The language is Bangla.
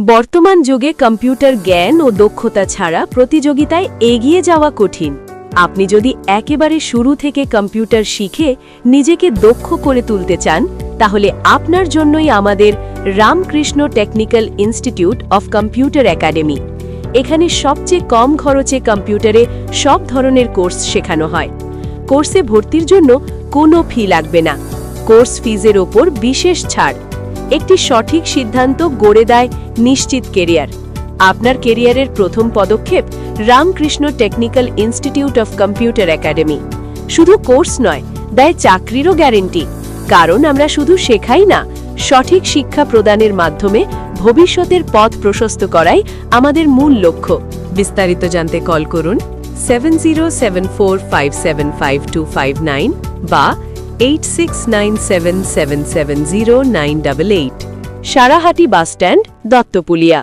বর্তমান যুগে কম্পিউটার জ্ঞান ও দক্ষতা ছাড়া প্রতিযোগিতায় এগিয়ে যাওয়া কঠিন। আপনি যদি একেবারে শুরু থেকে কম্পিউটার শিখে নিজেকে দক্ষ করে তুলতে চান, তাহলে আপনার জন্যই আমাদের Ramakrishna technical institute of computer academy. এখানে সবচেয়ে কম খরচে কম্পিউটারে সব ধরনের কোর্স শেখানো হয়। কোর্সে ভর্তির জন্য কোনো ফি লাগবে না। কোর্স ফিজের ওপর বিশেষ ছাড়। একটি সঠিক সিদ্ধান্ত গড়ে দেয় নিশ্চিত কেরিয়ার। আপনার কেরিয়ারের প্রথম পদক্ষেপ Ramakrishna technical institute of computer academy. শুধু কোর্স নয়, দেয় চাকরিরও গ্যারেন্টি। কারণ আমরা শুধু শেখাই না, সঠিক শিক্ষা প্রদানের মাধ্যমে ভবিষ্যতের পথ প্রশস্ত করাই আমাদের মূল লক্ষ্য। বিস্তারিত জানতে কল করুন 7074575259 বা 8697770988। সারাহাটি বাসস্ট্যান্ড, দত্তপুলিয়া।